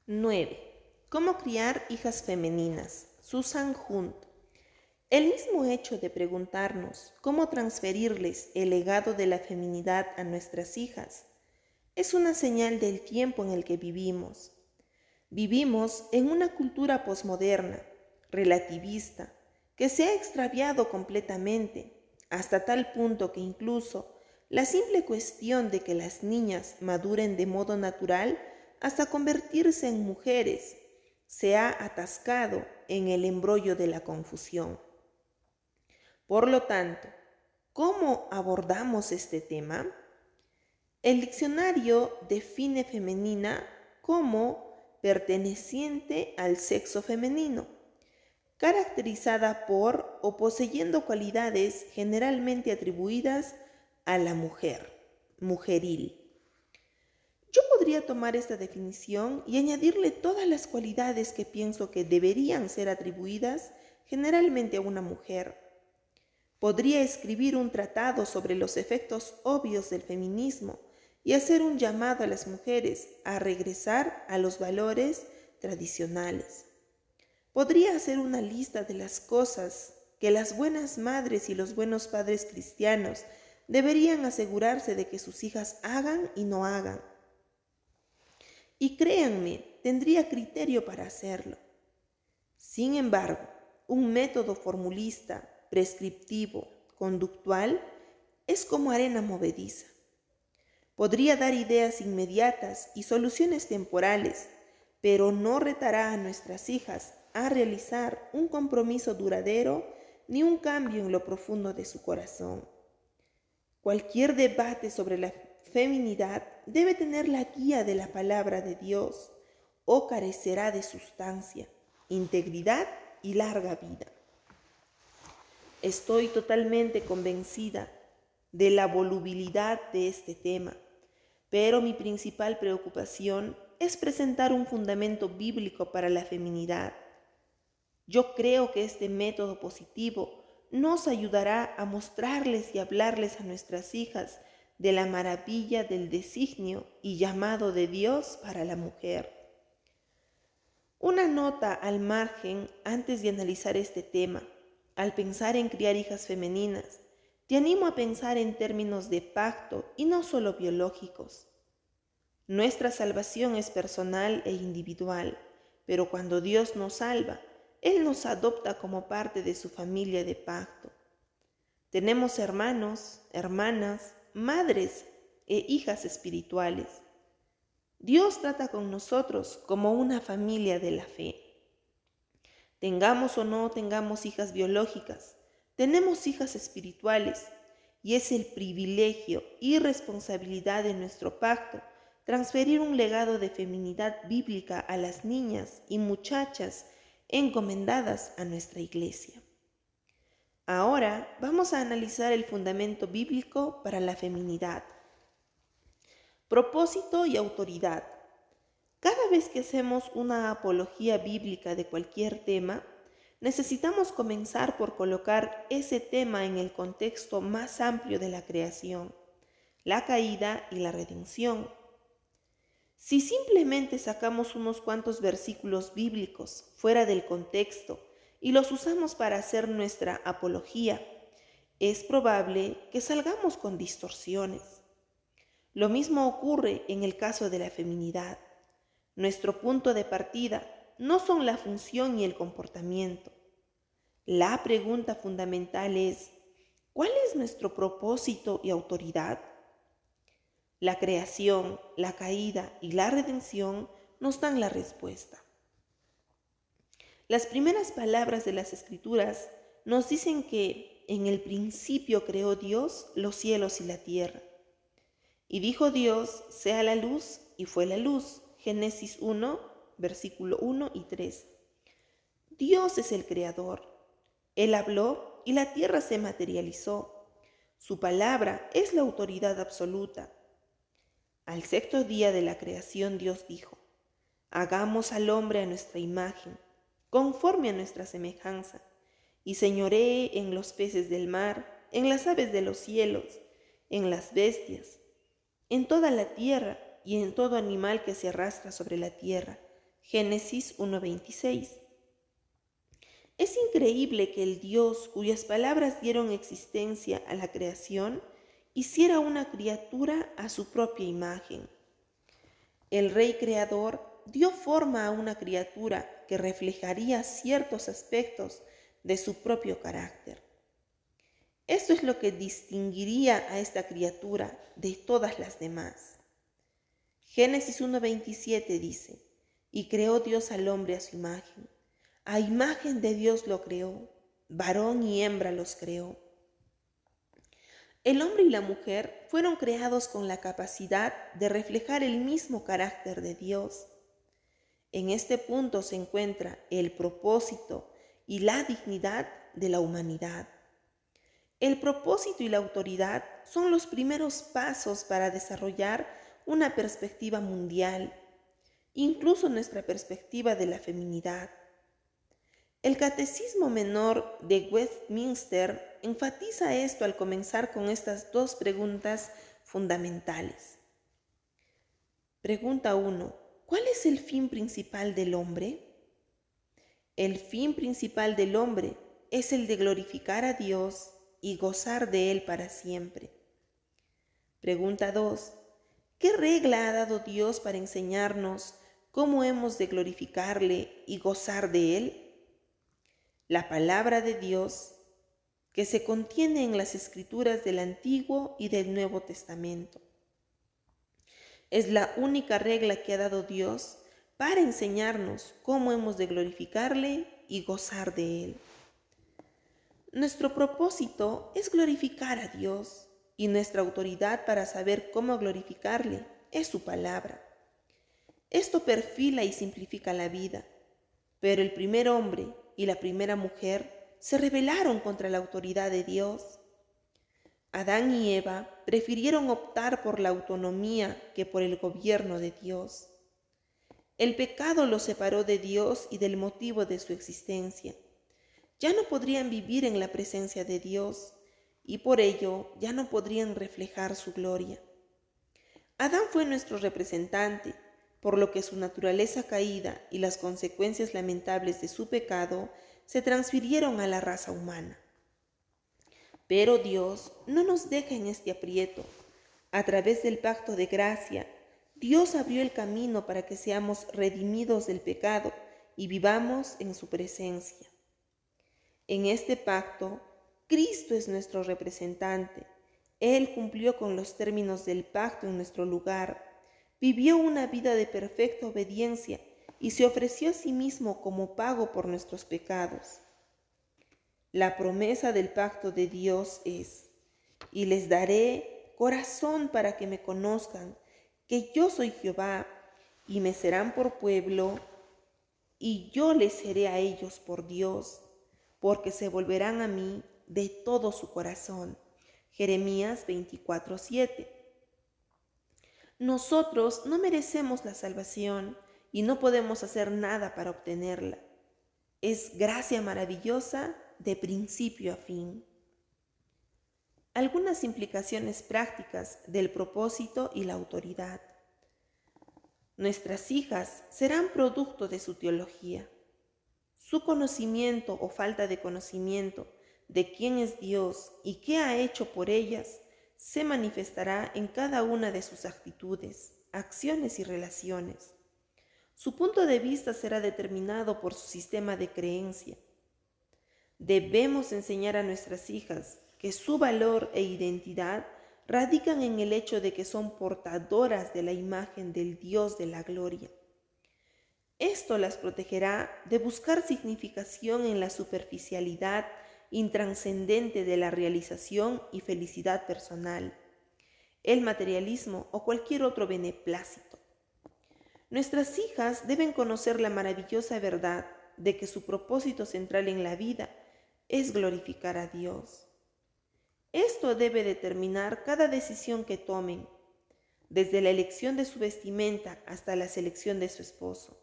9. ¿Cómo criar hijas femeninas? Susan Hunt. El mismo hecho de preguntarnos cómo transferirles el legado de la feminidad a nuestras hijas es una señal del tiempo en el que vivimos. Vivimos en una cultura posmoderna, relativista, que se ha extraviado completamente, hasta tal punto que incluso la simple cuestión de que las niñas maduren de modo natural hasta convertirse en mujeres se ha atascado en el embrollo de la confusión. Por lo tanto, ¿cómo abordamos este tema? El diccionario define femenina como perteneciente al sexo femenino, caracterizada por o poseyendo cualidades generalmente atribuidas a la mujer, mujeril. Yo podría tomar esta definición y añadirle todas las cualidades que pienso que deberían ser atribuidas generalmente a una mujer. Podría escribir un tratado sobre los efectos obvios del feminismo y hacer un llamado a las mujeres a regresar a los valores tradicionales. Podría hacer una lista de las cosas que las buenas madres y los buenos padres cristianos deberían asegurarse de que sus hijas hagan y no hagan. Y créanme, tendría criterio para hacerlo. Sin embargo, un método formulista, prescriptivo, conductual, es como arena movediza. Podría dar ideas inmediatas y soluciones temporales, pero no retará a nuestras hijas a realizar un compromiso duradero ni un cambio en lo profundo de su corazón. Cualquier debate sobre la feminidad debe tener la guía de la palabra de Dios o carecerá de sustancia, integridad y larga vida. Estoy totalmente convencida de la volubilidad de este tema, pero mi principal preocupación es presentar un fundamento bíblico para la feminidad. Yo creo que este método positivo nos ayudará a mostrarles y hablarles a nuestras hijas de la maravilla del designio y llamado de Dios para la mujer. Una nota al margen antes de analizar este tema. Al pensar en criar hijas femeninas, te animo a pensar en términos de pacto y no solo biológicos. Nuestra salvación es personal e individual, pero cuando Dios nos salva, Él nos adopta como parte de su familia de pacto. Tenemos hermanos, hermanas, madres e hijas espirituales. Dios trata con nosotros como una familia de la fe. Tengamos o no tengamos hijas biológicas, tenemos hijas espirituales y es el privilegio y responsabilidad de nuestro pacto transferir un legado de feminidad bíblica a las niñas y muchachas encomendadas a nuestra iglesia. Ahora vamos a analizar el fundamento bíblico para la feminidad. Propósito y autoridad. Cada vez que hacemos una apología bíblica de cualquier tema, necesitamos comenzar por colocar ese tema en el contexto más amplio de la creación, la caída y la redención. Si simplemente sacamos unos cuantos versículos bíblicos fuera del contexto y los usamos para hacer nuestra apología, es probable que salgamos con distorsiones. Lo mismo ocurre en el caso de la feminidad. Nuestro punto de partida no son la función y el comportamiento. La pregunta fundamental es, ¿cuál es nuestro propósito y autoridad? La creación, la caída y la redención nos dan la respuesta. Las primeras palabras de las Escrituras nos dicen que en el principio creó Dios los cielos y la tierra. Y dijo Dios, sea la luz, y fue la luz. Génesis 1, versículo 1 y 3. Dios es el creador. Él habló y la tierra se materializó. Su palabra es la autoridad absoluta. Al sexto día de la creación Dios dijo, hagamos al hombre a nuestra imagen, conforme a nuestra semejanza, y señoree en los peces del mar, en las aves de los cielos, en las bestias, en toda la tierra y en todo animal que se arrastra sobre la tierra. Génesis 1:26. Es increíble que el Dios, cuyas palabras dieron existencia a la creación, hiciera una criatura a su propia imagen. El Rey Creador dio forma a una criatura que reflejaría ciertos aspectos de su propio carácter. Esto es lo que distinguiría a esta criatura de todas las demás. Génesis 1:27 dice: y creó Dios al hombre a su imagen. A imagen de Dios lo creó, varón y hembra los creó. El hombre y la mujer fueron creados con la capacidad de reflejar el mismo carácter de Dios. En este punto se encuentra el propósito y la dignidad de la humanidad. El propósito y la autoridad son los primeros pasos para desarrollar una perspectiva mundial, incluso nuestra perspectiva de la feminidad. El Catecismo Menor de Westminster enfatiza esto al comenzar con estas dos preguntas fundamentales. Pregunta 1. ¿Cuál es el fin principal del hombre? El fin principal del hombre es el de glorificar a Dios y gozar de Él para siempre. Pregunta 2. ¿Qué regla ha dado Dios para enseñarnos cómo hemos de glorificarle y gozar de Él? La palabra de Dios, que se contiene en las Escrituras del Antiguo y del Nuevo Testamento. Es la única regla que ha dado Dios para enseñarnos cómo hemos de glorificarle y gozar de Él. Nuestro propósito es glorificar a Dios y nuestra autoridad para saber cómo glorificarle es su palabra. Esto perfila y simplifica la vida, pero el primer hombre y la primera mujer se rebelaron contra la autoridad de Dios. Adán y Eva prefirieron optar por la autonomía que por el gobierno de Dios. El pecado los separó de Dios y del motivo de su existencia. Ya no podrían vivir en la presencia de Dios y por ello ya no podrían reflejar su gloria. Adán fue nuestro representante, por lo que su naturaleza caída y las consecuencias lamentables de su pecado se transfirieron a la raza humana. Pero Dios no nos deja en este aprieto. A través del pacto de gracia, Dios abrió el camino para que seamos redimidos del pecado y vivamos en su presencia. En este pacto, Cristo es nuestro representante. Él cumplió con los términos del pacto en nuestro lugar, vivió una vida de perfecta obediencia y se ofreció a sí mismo como pago por nuestros pecados. La promesa del pacto de Dios es: y les daré corazón para que me conozcan, que yo soy Jehová, y me serán por pueblo, y yo les seré a ellos por Dios, porque se volverán a mí de todo su corazón. Jeremías 24:7. Nosotros no merecemos la salvación y no podemos hacer nada para obtenerla. Es gracia maravillosa de principio a fin. Algunas implicaciones prácticas del propósito y la autoridad. Nuestras hijas serán producto de su teología. Su conocimiento o falta de conocimiento de quién es Dios y qué ha hecho por ellas se manifestará en cada una de sus actitudes, acciones y relaciones. Su punto de vista será determinado por su sistema de creencia. Debemos enseñar a nuestras hijas que su valor e identidad radican en el hecho de que son portadoras de la imagen del Dios de la gloria. Esto las protegerá de buscar significación en la superficialidad intranscendente de la realización y felicidad personal, el materialismo o cualquier otro beneplácito. Nuestras hijas deben conocer la maravillosa verdad de que su propósito central en la vida es glorificar a Dios. Esto debe determinar cada decisión que tomen, desde la elección de su vestimenta hasta la selección de su esposo.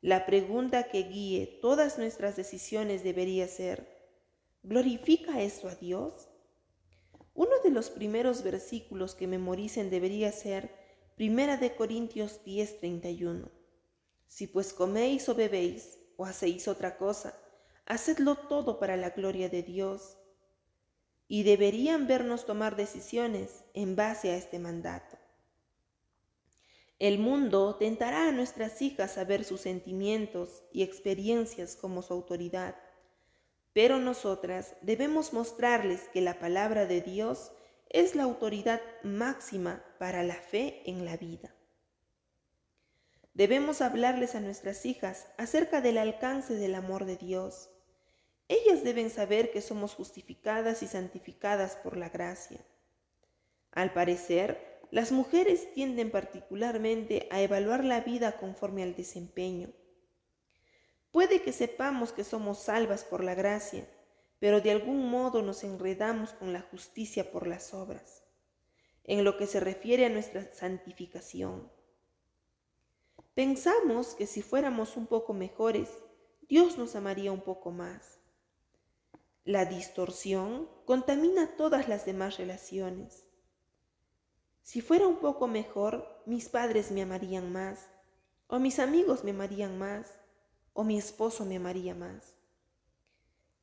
La pregunta que guíe todas nuestras decisiones debería ser: ¿glorifica esto a Dios? Uno de los primeros versículos que memoricen debería ser 1 Corintios 10:31. Si pues coméis o bebéis o hacéis otra cosa, hacedlo todo para la gloria de Dios. Y deberían vernos tomar decisiones en base a este mandato. El mundo tentará a nuestras hijas a ver sus sentimientos y experiencias como su autoridad, pero nosotras debemos mostrarles que la palabra de Dios es la autoridad máxima para la fe en la vida. Debemos hablarles a nuestras hijas acerca del alcance del amor de Dios. Ellas deben saber que somos justificadas y santificadas por la gracia. Al parecer, las mujeres tienden particularmente a evaluar la vida conforme al desempeño. Puede que sepamos que somos salvas por la gracia, pero de algún modo nos enredamos con la justicia por las obras, en lo que se refiere a nuestra santificación. Pensamos que si fuéramos un poco mejores, Dios nos amaría un poco más. La distorsión contamina todas las demás relaciones. Si fuera un poco mejor, mis padres me amarían más, o mis amigos me amarían más, o mi esposo me amaría más.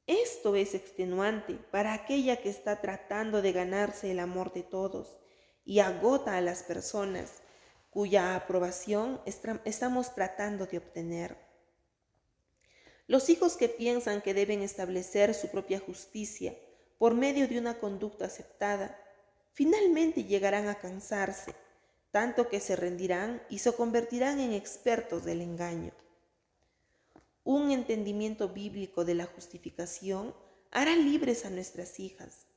Esto es extenuante para aquella que está tratando de ganarse el amor de todos y agota a las personas cuya aprobación estamos tratando de obtener. Los hijos que piensan que deben establecer su propia justicia por medio de una conducta aceptada, finalmente llegarán a cansarse, tanto que se rendirán y se convertirán en expertos del engaño. Un entendimiento bíblico de la justificación hará libres a nuestras hijas.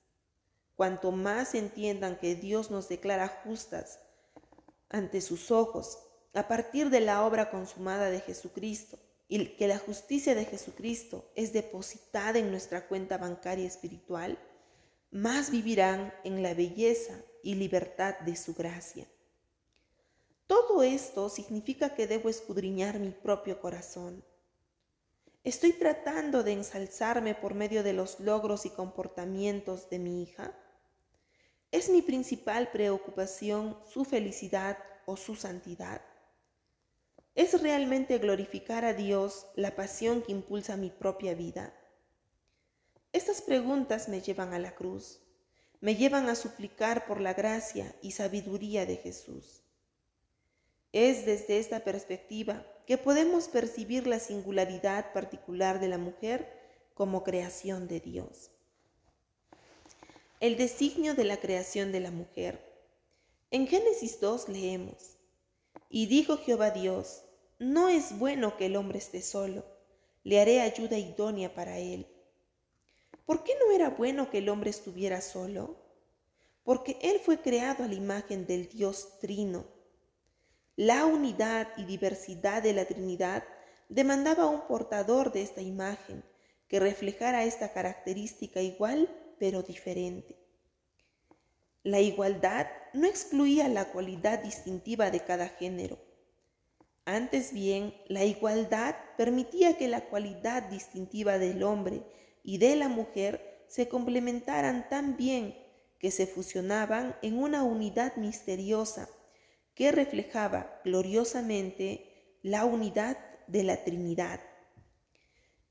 Cuanto más entiendan que Dios nos declara justas ante sus ojos a partir de la obra consumada de Jesucristo y que la justicia de Jesucristo es depositada en nuestra cuenta bancaria espiritual, más vivirán en la belleza y libertad de su gracia. Todo esto significa que debo escudriñar mi propio corazón. ¿Estoy tratando de ensalzarme por medio de los logros y comportamientos de mi hija? ¿Es mi principal preocupación su felicidad o su santidad? ¿Es realmente glorificar a Dios la pasión que impulsa mi propia vida? Estas preguntas me llevan a la cruz, me llevan a suplicar por la gracia y sabiduría de Jesús. Es desde esta perspectiva que podemos percibir la singularidad particular de la mujer como creación de Dios. El designio de la creación de la mujer. En Génesis 2 leemos: Y dijo Jehová Dios, no es bueno que el hombre esté solo, le haré ayuda idónea para él. ¿Por qué no era bueno que el hombre estuviera solo? Porque él fue creado a la imagen del Dios Trino. La unidad y diversidad de la Trinidad demandaba un portador de esta imagen que reflejara esta característica igual pero diferente. La igualdad no excluía la cualidad distintiva de cada género. Antes bien, la igualdad permitía que la cualidad distintiva del hombre y de la mujer se complementaran tan bien que se fusionaban en una unidad misteriosa que reflejaba gloriosamente la unidad de la Trinidad.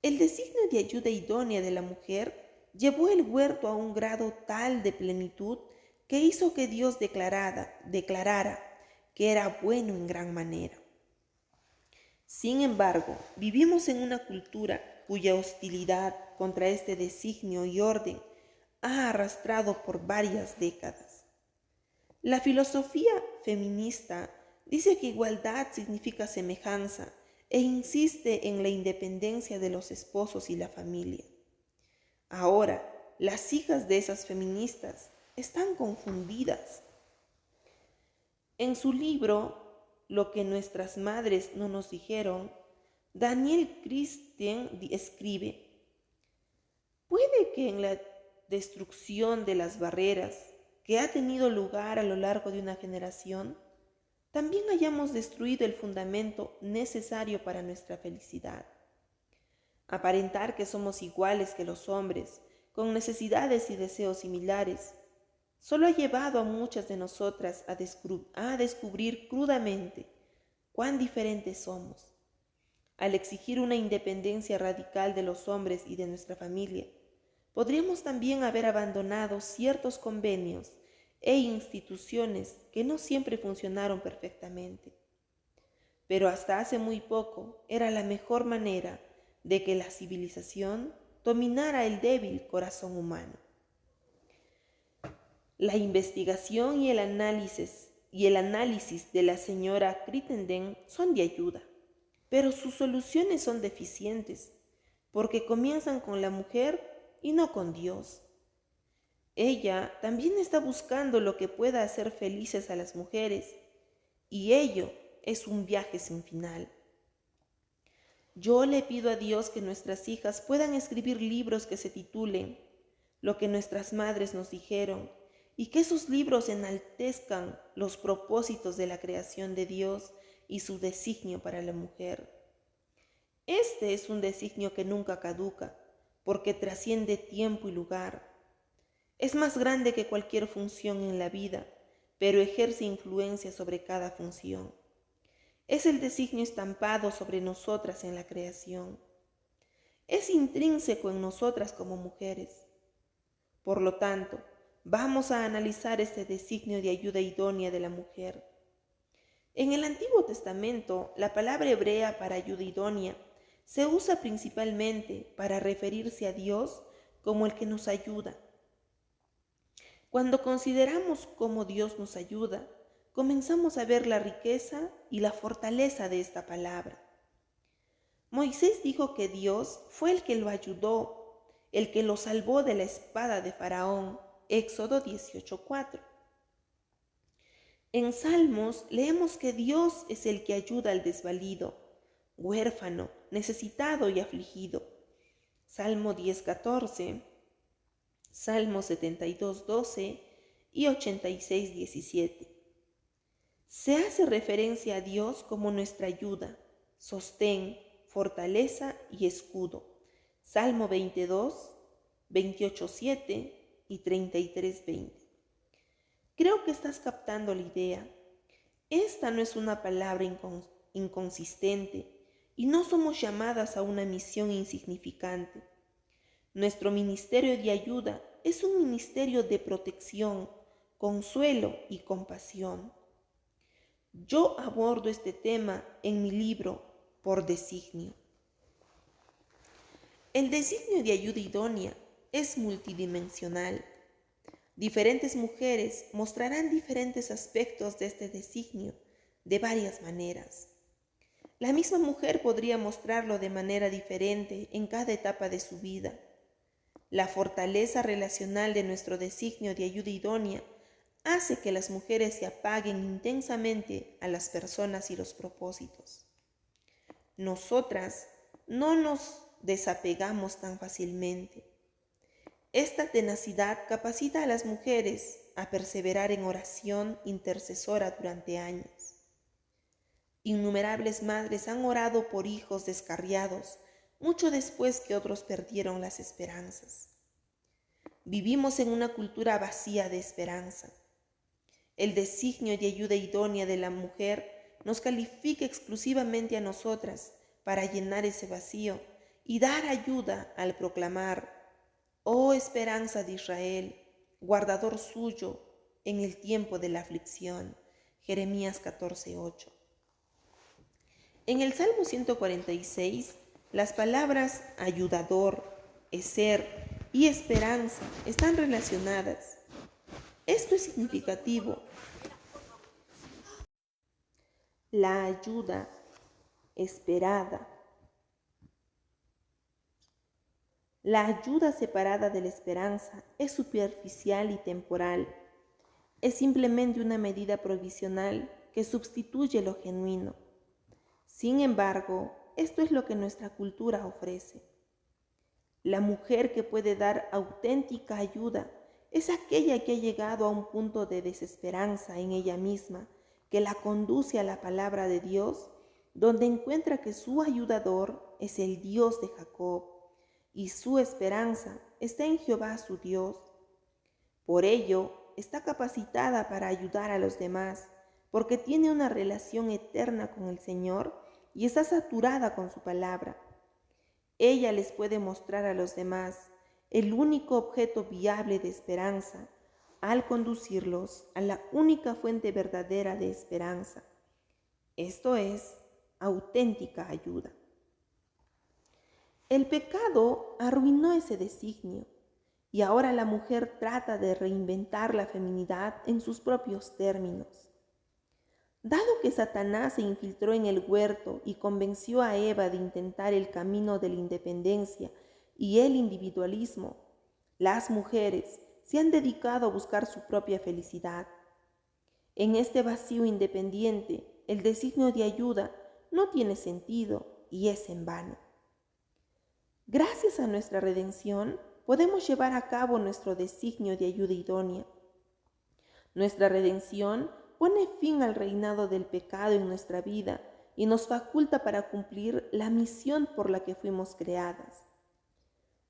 El designio de ayuda idónea de la mujer llevó el huerto a un grado tal de plenitud que hizo que Dios declarara que era bueno en gran manera. Sin embargo, vivimos en una cultura cuya hostilidad contra este designio y orden ha arrastrado por varias décadas. La filosofía feminista dice que igualdad significa semejanza e insiste en la independencia de los esposos y la familia. Ahora, las hijas de esas feministas están confundidas. En su libro Lo que nuestras madres no nos dijeron, Daniel Christian escribe: puede que en la destrucción de las barreras que ha tenido lugar a lo largo de una generación, también hayamos destruido el fundamento necesario para nuestra felicidad. Aparentar que somos iguales que los hombres, con necesidades y deseos similares, solo ha llevado a muchas de nosotras a descubrir crudamente cuán diferentes somos Al exigir una independencia radical de los hombres y de nuestra familia, podríamos también haber abandonado ciertos convenios e instituciones que no siempre funcionaron perfectamente. Pero hasta hace muy poco era la mejor manera de que la civilización dominara el débil corazón humano. La investigación y el análisis de la señora Crittenden son de ayuda, pero sus soluciones son deficientes, porque comienzan con la mujer y no con Dios. Ella también está buscando lo que pueda hacer felices a las mujeres, y ello es un viaje sin final. Yo le pido a Dios que nuestras hijas puedan escribir libros que se titulen Lo que nuestras madres nos dijeron, y que esos libros enaltezcan los propósitos de la creación de Dios y su designio para la mujer. Este es un designio que nunca caduca, porque trasciende tiempo y lugar. Es más grande que cualquier función en la vida, pero ejerce influencia sobre cada función. Es el designio estampado sobre nosotras en la creación. Es intrínseco en nosotras como mujeres. Por lo tanto, vamos a analizar este designio de ayuda idónea de la mujer. En el Antiguo Testamento, la palabra hebrea para ayuda idónea se usa principalmente para referirse a Dios como el que nos ayuda. Cuando consideramos cómo Dios nos ayuda, comenzamos a ver la riqueza y la fortaleza de esta palabra. Moisés dijo que Dios fue el que lo ayudó, el que lo salvó de la espada de Faraón, Éxodo 18:4. En Salmos leemos que Dios es el que ayuda al desvalido, huérfano, necesitado y afligido. Salmo 10:14, Salmo 72:12 y 86:17. Se hace referencia a Dios como nuestra ayuda, sostén, fortaleza y escudo. Salmo 22, 28:7 y 33:20. Creo que estás captando la idea. Esta no es una palabra inconsistente y no somos llamadas a una misión insignificante. Nuestro ministerio de ayuda es un ministerio de protección, consuelo y compasión. Yo abordo este tema en mi libro Por designio. El designio de ayuda idónea es multidimensional. Diferentes mujeres mostrarán diferentes aspectos de este designio de varias maneras. La misma mujer podría mostrarlo de manera diferente en cada etapa de su vida. La fortaleza relacional de nuestro designio de ayuda idónea hace que las mujeres se apaguen intensamente a las personas y los propósitos. Nosotras no nos desapegamos tan fácilmente. Esta tenacidad capacita a las mujeres a perseverar en oración intercesora durante años. Innumerables madres han orado por hijos descarriados mucho después que otros perdieron las esperanzas. Vivimos en una cultura vacía de esperanza. El designio de ayuda idónea de la mujer nos califica exclusivamente a nosotras para llenar ese vacío y dar ayuda al proclamar: oh esperanza de Israel, guardador suyo en el tiempo de la aflicción. Jeremías 14:8. En el Salmo 146, las palabras ayudador, ezer y esperanza están relacionadas. Esto es significativo. La ayuda esperada. La ayuda separada de la esperanza es superficial y temporal. Es simplemente una medida provisional que sustituye lo genuino. Sin embargo, esto es lo que nuestra cultura ofrece. La mujer que puede dar auténtica ayuda es aquella que ha llegado a un punto de desesperanza en ella misma, que la conduce a la palabra de Dios, donde encuentra que su ayudador es el Dios de Jacob y su esperanza está en Jehová su Dios. Por ello, está capacitada para ayudar a los demás, porque tiene una relación eterna con el Señor y está saturada con su palabra. Ella les puede mostrar a los demás el único objeto viable de esperanza al conducirlos a la única fuente verdadera de esperanza. Esto es auténtica ayuda. El pecado arruinó ese designio y ahora la mujer trata de reinventar la feminidad en sus propios términos. Dado que Satanás se infiltró en el huerto y convenció a Eva de intentar el camino de la independencia y el individualismo, las mujeres se han dedicado a buscar su propia felicidad. En este vacío independiente, el designio de ayuda no tiene sentido y es en vano. Gracias a nuestra redención, podemos llevar a cabo nuestro designio de ayuda idónea. Nuestra redención pone fin al reinado del pecado en nuestra vida y nos faculta para cumplir la misión por la que fuimos creadas.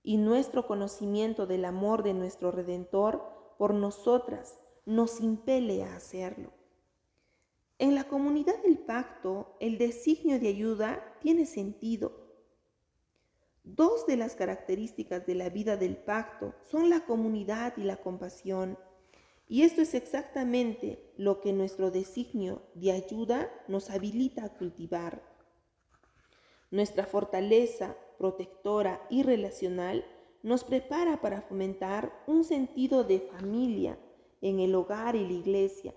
Y nuestro conocimiento del amor de nuestro Redentor por nosotras nos impele a hacerlo. En la comunidad del pacto, el designio de ayuda tiene sentido. Dos de las características de la vida del pacto son la comunidad y la compasión. Y esto es exactamente lo que nuestro designio de ayuda nos habilita a cultivar. Nuestra fortaleza protectora y relacional nos prepara para fomentar un sentido de familia en el hogar y la iglesia,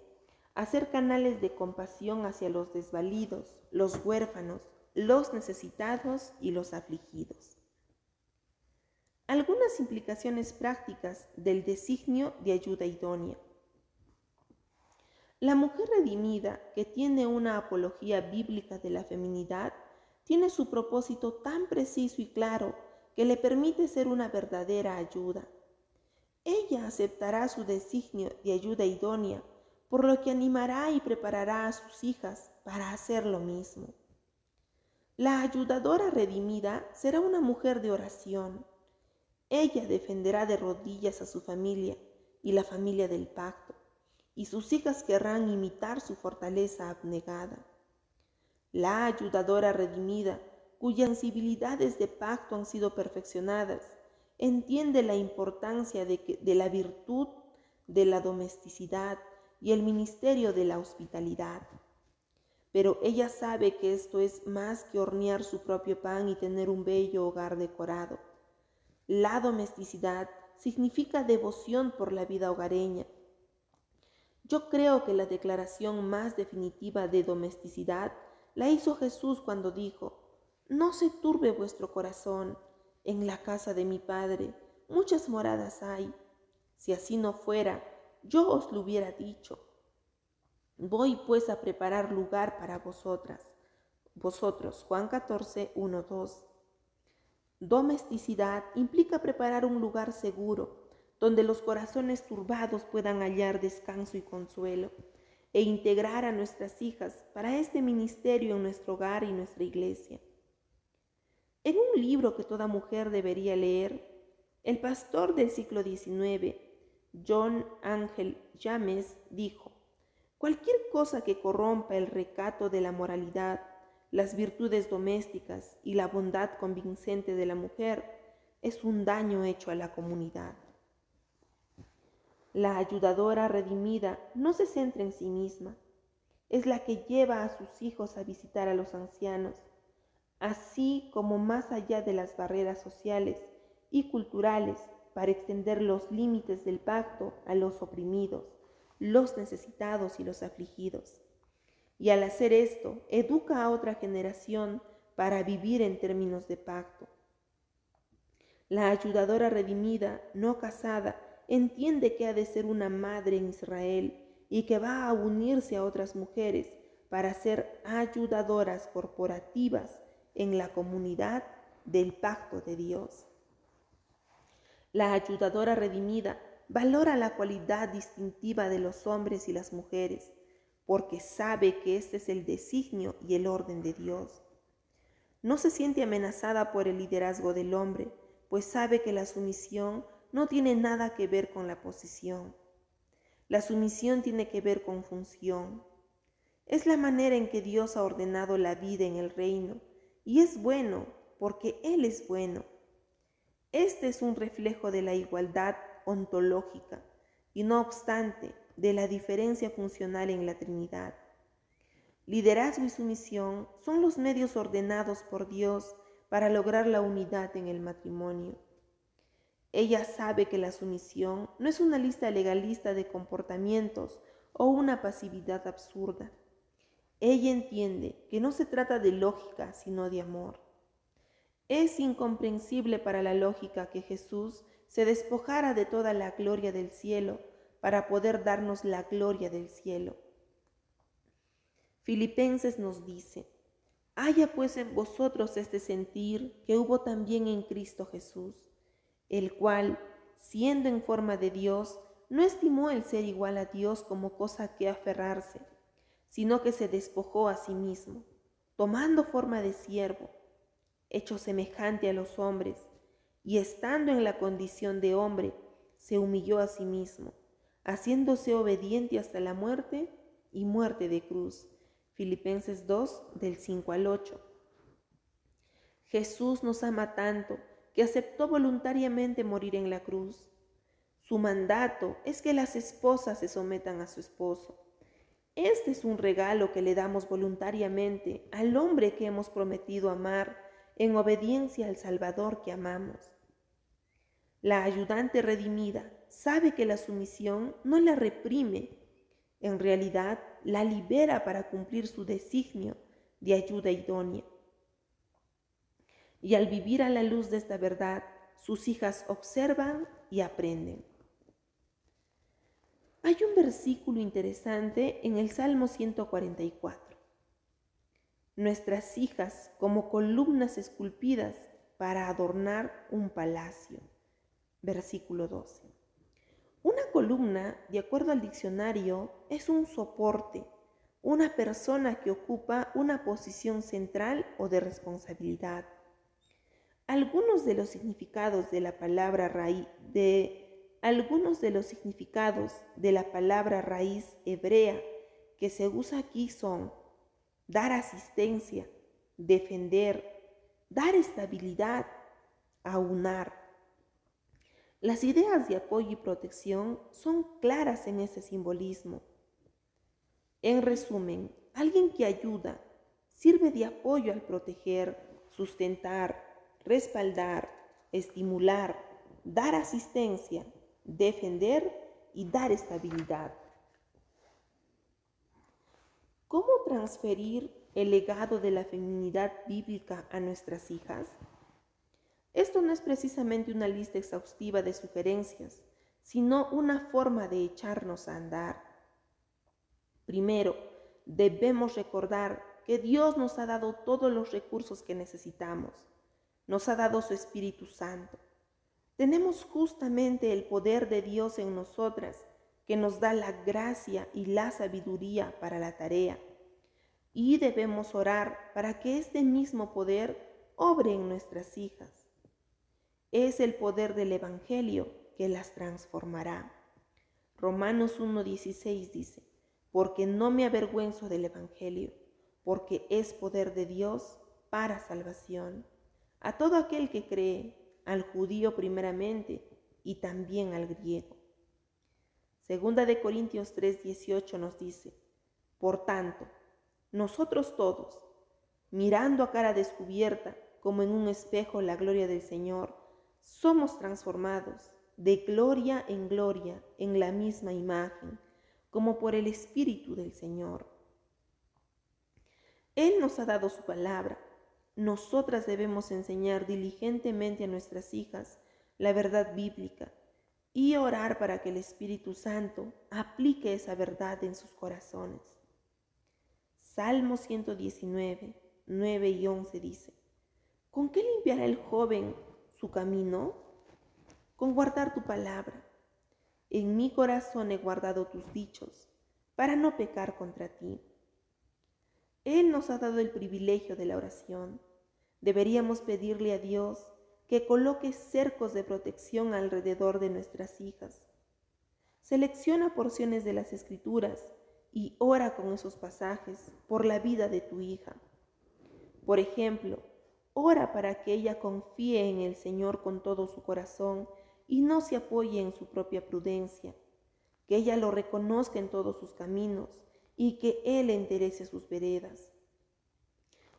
hacer canales de compasión hacia los desvalidos, los huérfanos, los necesitados y los afligidos. Algunas implicaciones prácticas del designio de ayuda idónea. La mujer redimida, que tiene una apología bíblica de la feminidad, tiene su propósito tan preciso y claro que le permite ser una verdadera ayuda. Ella aceptará su designio de ayuda idónea, por lo que animará y preparará a sus hijas para hacer lo mismo. La ayudadora redimida será una mujer de oración. Ella defenderá de rodillas a su familia y la familia del pacto, y sus hijas querrán imitar su fortaleza abnegada. La ayudadora redimida, cuyas sensibilidades de pacto han sido perfeccionadas, entiende la importancia de la virtud de la domesticidad y el ministerio de la hospitalidad. Pero ella sabe que esto es más que hornear su propio pan y tener un bello hogar decorado. La domesticidad significa devoción por la vida hogareña. Yo creo que la declaración más definitiva de domesticidad la hizo Jesús cuando dijo: «No se turbe vuestro corazón, en la casa de mi Padre muchas moradas hay. Si así no fuera, yo os lo hubiera dicho. Voy pues a preparar lugar para vosotros». Juan 14, 1, 2. Domesticidad implica preparar un lugar seguro, donde los corazones turbados puedan hallar descanso y consuelo, e integrar a nuestras hijas para este ministerio en nuestro hogar y nuestra iglesia. En un libro que toda mujer debería leer, el pastor del siglo XIX, John Ángel James, dijo: «Cualquier cosa que corrompa el recato de la moralidad, las virtudes domésticas y la bondad convincente de la mujer es un daño hecho a la comunidad». La ayudadora redimida no se centra en sí misma, es la que lleva a sus hijos a visitar a los ancianos, así como más allá de las barreras sociales y culturales, para extender los límites del pacto a los oprimidos, los necesitados y los afligidos. Y al hacer esto, educa a otra generación para vivir en términos de pacto. La ayudadora redimida, no casada, entiende que ha de ser una madre en Israel y que va a unirse a otras mujeres para ser ayudadoras corporativas en la comunidad del pacto de Dios. La ayudadora redimida valora la cualidad distintiva de los hombres y las mujeres, porque sabe que este es el designio y el orden de Dios. No se siente amenazada por el liderazgo del hombre, pues sabe que la sumisión no tiene nada que ver con la posición. La sumisión tiene que ver con función. Es la manera en que Dios ha ordenado la vida en el reino, y es bueno porque Él es bueno. Este es un reflejo de la igualdad ontológica y, no obstante, de la diferencia funcional en la Trinidad. Liderazgo y sumisión son los medios ordenados por Dios para lograr la unidad en el matrimonio. Ella sabe que la sumisión no es una lista legalista de comportamientos o una pasividad absurda. Ella entiende que no se trata de lógica, sino de amor. Es incomprensible para la lógica que Jesús se despojara de toda la gloria del cielo para poder darnos la gloria del cielo. Filipenses nos dice: haya pues en vosotros este sentir que hubo también en Cristo Jesús, el cual, siendo en forma de Dios, no estimó el ser igual a Dios como cosa que aferrarse, sino que se despojó a sí mismo, tomando forma de siervo, hecho semejante a los hombres, y estando en la condición de hombre, se humilló a sí mismo, haciéndose obediente hasta la muerte y muerte de cruz. Filipenses 2, del 5 al 8. Jesús nos ama tanto que aceptó voluntariamente morir en la cruz. Su mandato es que las esposas se sometan a su esposo. Este es un regalo que le damos voluntariamente al hombre que hemos prometido amar en obediencia al Salvador que amamos. La ayudante redimida sabe que la sumisión no la reprime, en realidad la libera para cumplir su designio de ayuda idónea. Y al vivir a la luz de esta verdad, sus hijas observan y aprenden. Hay un versículo interesante en el Salmo 144. Nuestras hijas como columnas esculpidas para adornar un palacio. Versículo 12. Una columna, de acuerdo al diccionario, es un soporte, una persona que ocupa una posición central o de responsabilidad. Algunos de los significados de la palabra raíz hebrea que se usa aquí son dar asistencia, defender, dar estabilidad, aunar. Las ideas de apoyo y protección son claras en ese simbolismo. En resumen, alguien que ayuda sirve de apoyo al proteger, sustentar, respaldar, estimular, dar asistencia, defender y dar estabilidad. ¿Cómo transferir el legado de la feminidad bíblica a nuestras hijas? Esto no es precisamente una lista exhaustiva de sugerencias, sino una forma de echarnos a andar. Primero, debemos recordar que Dios nos ha dado todos los recursos que necesitamos. Nos ha dado su Espíritu Santo. Tenemos justamente el poder de Dios en nosotras, que nos da la gracia y la sabiduría para la tarea. Y debemos orar para que este mismo poder obre en nuestras hijas. Es el poder del Evangelio que las transformará. Romanos 1:16 dice: porque no me avergüenzo del Evangelio, porque es poder de Dios para salvación a todo aquel que cree, al judío primeramente y también al griego. Segunda de Corintios 3:18 nos dice: por tanto, nosotros todos, mirando a cara descubierta como en un espejo la gloria del Señor, somos transformados de gloria en la misma imagen, como por el Espíritu del Señor. Él nos ha dado su palabra. Nosotras debemos enseñar diligentemente a nuestras hijas la verdad bíblica y orar para que el Espíritu Santo aplique esa verdad en sus corazones. Salmo 119, 9 y 11 dice: ¿con qué limpiará el joven su camino? Con guardar tu palabra. En mi corazón he guardado tus dichos, para no pecar contra ti. Él nos ha dado el privilegio de la oración. Deberíamos pedirle a Dios que coloque cercos de protección alrededor de nuestras hijas. Selecciona porciones de las Escrituras y ora con esos pasajes por la vida de tu hija. Por ejemplo, ora para que ella confíe en el Señor con todo su corazón y no se apoye en su propia prudencia, que ella lo reconozca en todos sus caminos y que Él enderece sus veredas.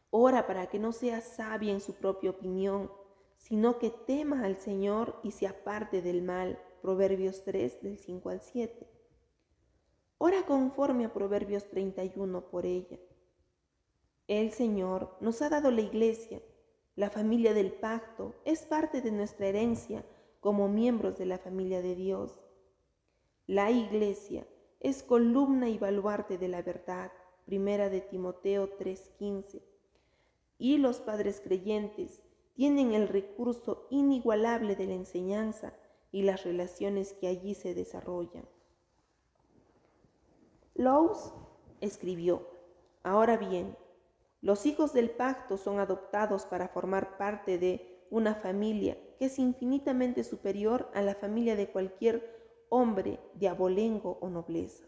Ora para que no sea sabia en su propia opinión, sino que tema al Señor y se aparte del mal. Proverbios 3, del 5 al 7. Ora conforme a Proverbios 31 por ella. El Señor nos ha dado la iglesia. La familia del pacto es parte de nuestra herencia como miembros de la familia de Dios. La iglesia es columna y baluarte de la verdad. Primera de Timoteo 3:15. Y los padres creyentes tienen el recurso inigualable de la enseñanza y las relaciones que allí se desarrollan. Lowes escribió: ahora bien, los hijos del pacto son adoptados para formar parte de una familia que es infinitamente superior a la familia de cualquier hombre de abolengo o nobleza.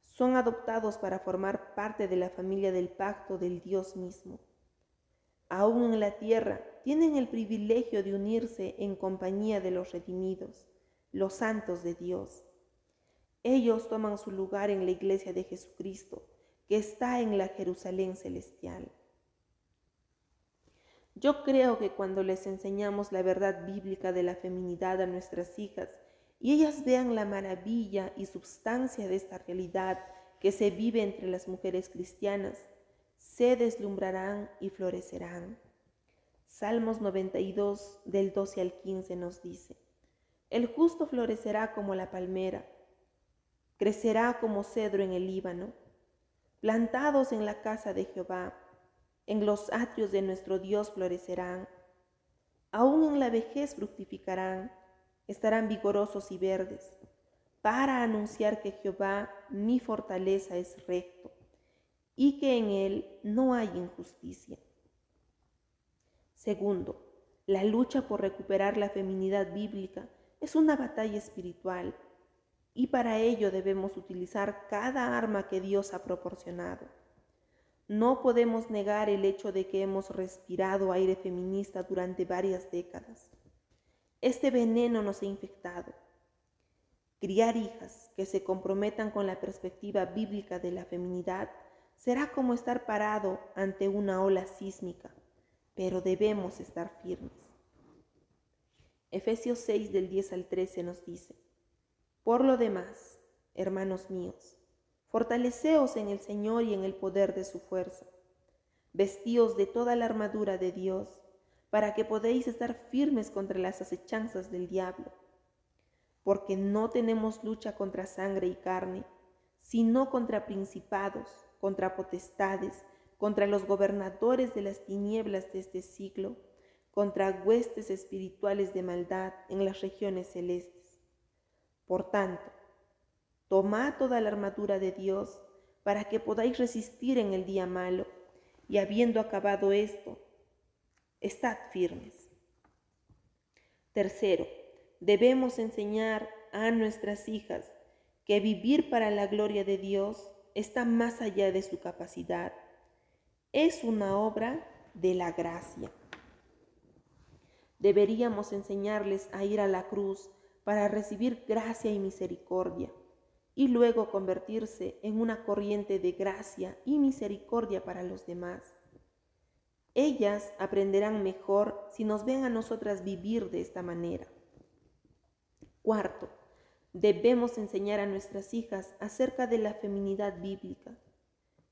Son adoptados para formar parte de la familia del pacto del Dios mismo. Aún en la tierra tienen el privilegio de unirse en compañía de los redimidos, los santos de Dios. Ellos toman su lugar en la iglesia de Jesucristo, que está en la Jerusalén celestial. Yo creo que cuando les enseñamos la verdad bíblica de la feminidad a nuestras hijas y ellas vean la maravilla y substancia de esta realidad que se vive entre las mujeres cristianas, se deslumbrarán y florecerán. Salmos 92, del 12 al 15 nos dice: el justo florecerá como la palmera, crecerá como cedro en el Líbano, plantados en la casa de Jehová, en los atrios de nuestro Dios florecerán. Aún en la vejez fructificarán, estarán vigorosos y verdes, para anunciar que Jehová, mi fortaleza, es recto, y que en él no hay injusticia. Segundo, la lucha por recuperar la feminidad bíblica es una batalla espiritual, y para ello debemos utilizar cada arma que Dios ha proporcionado. No podemos negar el hecho de que hemos respirado aire feminista durante varias décadas. Este veneno nos ha infectado. Criar hijas que se comprometan con la perspectiva bíblica de la feminidad será como estar parado ante una ola sísmica, pero debemos estar firmes. Efesios 6, del 10 al 13 nos dice: por lo demás, hermanos míos, fortaleceos en el Señor y en el poder de su fuerza. Vestíos de toda la armadura de Dios, para que podáis estar firmes contra las acechanzas del diablo. Porque no tenemos lucha contra sangre y carne, sino contra principados, contra potestades, contra los gobernadores de las tinieblas de este siglo, contra huestes espirituales de maldad en las regiones celestes. Por tanto, tomad toda la armadura de Dios para que podáis resistir en el día malo, y habiendo acabado esto, estad firmes. Tercero, debemos enseñar a nuestras hijas que vivir para la gloria de Dios está más allá de su capacidad. Es una obra de la gracia. Deberíamos enseñarles a ir a la cruz para recibir gracia y misericordia, y luego convertirse en una corriente de gracia y misericordia para los demás. Ellas aprenderán mejor si nos ven a nosotras vivir de esta manera. Cuarto, debemos enseñar a nuestras hijas acerca de la feminidad bíblica,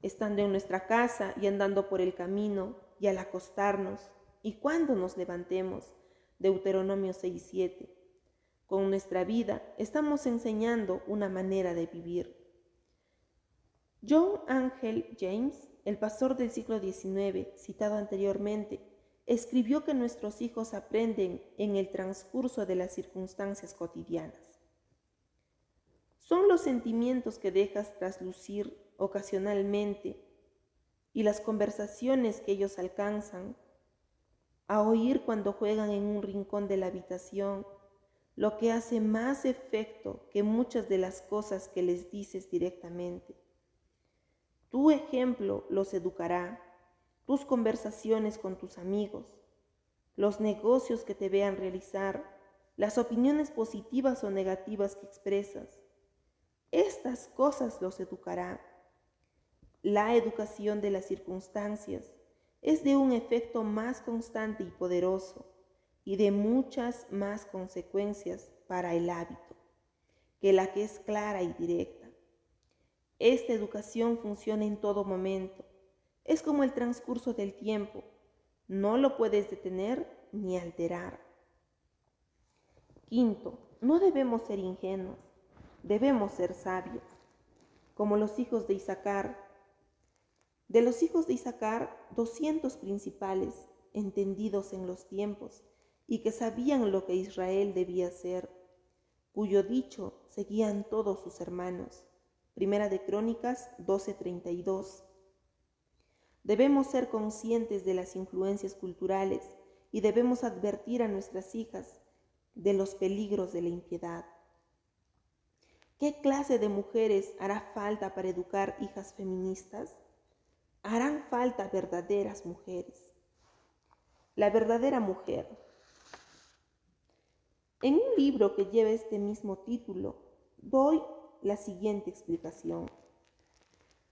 estando en nuestra casa y andando por el camino, y al acostarnos, y cuando nos levantemos. Deuteronomio 6:7. Con nuestra vida estamos enseñando una manera de vivir. John Angell James, el pastor del siglo XIX, citado anteriormente, escribió que nuestros hijos aprenden en el transcurso de las circunstancias cotidianas. Son los sentimientos que dejas traslucir ocasionalmente y las conversaciones que ellos alcanzan a oír cuando juegan en un rincón de la habitación lo que hace más efecto que muchas de las cosas que les dices directamente. Tu ejemplo los educará, tus conversaciones con tus amigos, los negocios que te vean realizar, las opiniones positivas o negativas que expresas. Estas cosas los educará. La educación de las circunstancias es de un efecto más constante y poderoso y de muchas más consecuencias para el hábito que la que es clara y directa. Esta educación funciona en todo momento. Es como el transcurso del tiempo. No lo puedes detener ni alterar. Quinto, no debemos ser ingenuos. Debemos ser sabios. Como los hijos de Isaacar. De los hijos de Isaacar, 200 principales, entendidos en los tiempos, y que sabían lo que Israel debía hacer, cuyo dicho seguían todos sus hermanos. Primera de Crónicas 12:32. Debemos ser conscientes de las influencias culturales y debemos advertir a nuestras hijas de los peligros de la impiedad. ¿Qué clase de mujeres hará falta para educar hijas feministas? Harán falta verdaderas mujeres. La verdadera mujer. En un libro que lleva este mismo título, doy la siguiente explicación.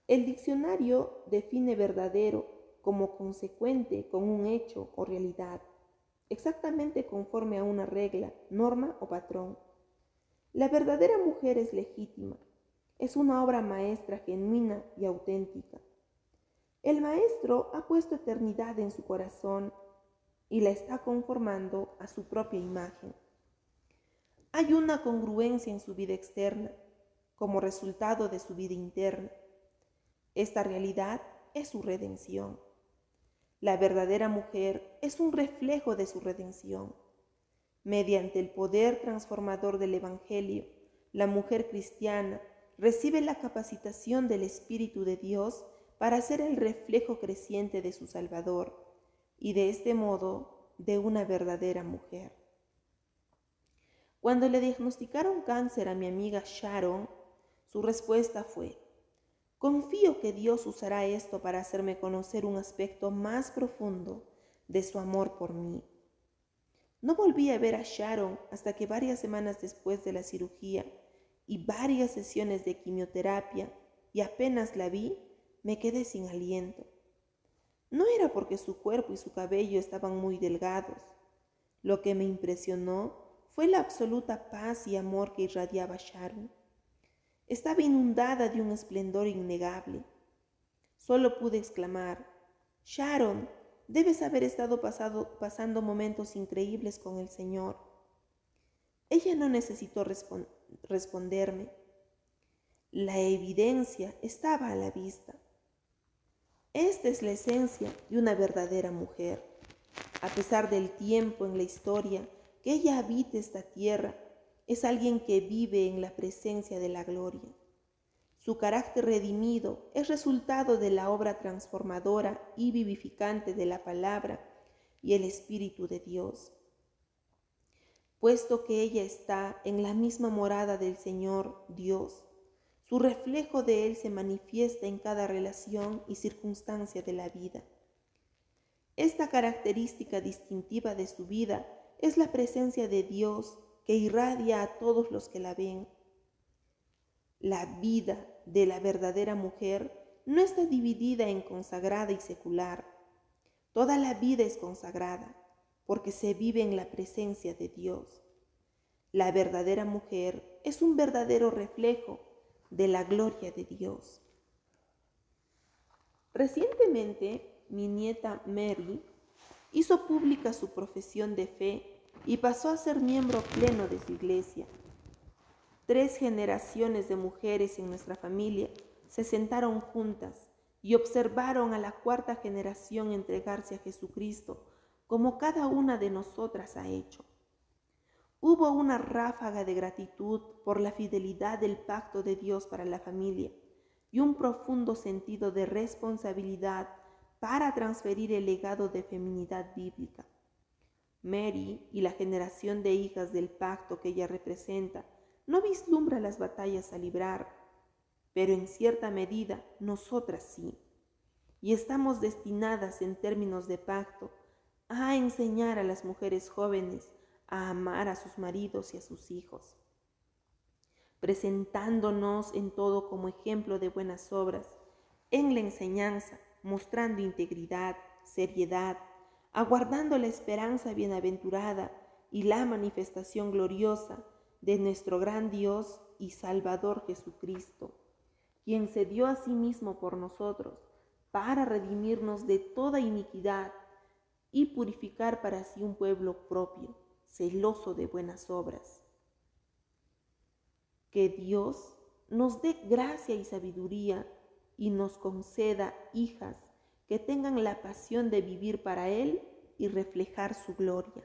El diccionario define verdadero como consecuente con un hecho o realidad, exactamente conforme a una regla, norma o patrón. La verdadera mujer es legítima, es una obra maestra genuina y auténtica. El maestro ha puesto eternidad en su corazón y la está conformando a su propia imagen. Hay una congruencia en su vida externa, como resultado de su vida interna. Esta realidad es su redención. La verdadera mujer es un reflejo de su redención. Mediante el poder transformador del Evangelio, la mujer cristiana recibe la capacitación del Espíritu de Dios para ser el reflejo creciente de su Salvador y de este modo de una verdadera mujer. Cuando le diagnosticaron cáncer a mi amiga Sharon, su respuesta fue: confío que Dios usará esto para hacerme conocer un aspecto más profundo de su amor por mí. No volví a ver a Sharon hasta que varias semanas después de la cirugía y varias sesiones de quimioterapia, y apenas la vi, me quedé sin aliento. No era porque su cuerpo y su cabello estaban muy delgados. Lo que me impresionó fue la absoluta paz y amor que irradiaba Sharon. Estaba inundada de un esplendor innegable. Solo pude exclamar: Sharon, debes haber estado pasando momentos increíbles con el Señor. Ella no necesitó responderme. La evidencia estaba a la vista. Esta es la esencia de una verdadera mujer. A pesar del tiempo en la historia que ella habite esta tierra, es alguien que vive en la presencia de la gloria. Su carácter redimido es resultado de la obra transformadora y vivificante de la palabra y el Espíritu de Dios. Puesto que ella está en la misma morada del Señor Dios, su reflejo de Él se manifiesta en cada relación y circunstancia de la vida. Esta característica distintiva de su vida es la presencia de Dios que irradia a todos los que la ven. La vida de la verdadera mujer no está dividida en consagrada y secular. Toda la vida es consagrada porque se vive en la presencia de Dios. La verdadera mujer es un verdadero reflejo de la gloria de Dios. Recientemente, mi nieta Mary hizo pública su profesión de fe y pasó a ser miembro pleno de su iglesia. 3 generaciones de mujeres en nuestra familia se sentaron juntas y observaron a la 4ª generación entregarse a Jesucristo como cada una de nosotras ha hecho. Hubo una ráfaga de gratitud por la fidelidad del pacto de Dios para la familia y un profundo sentido de responsabilidad para transferir el legado de feminidad bíblica. Mary y la generación de hijas del pacto que ella representa no vislumbra las batallas a librar. pero en cierta medida nosotras sí. Y estamos destinadas en términos de pacto a enseñar a las mujeres jóvenes a amar a sus maridos y a sus hijos, presentándonos en todo como ejemplo de buenas obras, en la enseñanza, mostrando integridad, seriedad, aguardando la esperanza bienaventurada y la manifestación gloriosa de nuestro gran Dios y Salvador Jesucristo, quien se dio a sí mismo por nosotros para redimirnos de toda iniquidad y purificar para sí un pueblo propio, celoso de buenas obras. Que Dios nos dé gracia y sabiduría y nos conceda hijas que tengan la pasión de vivir para Él y reflejar su gloria.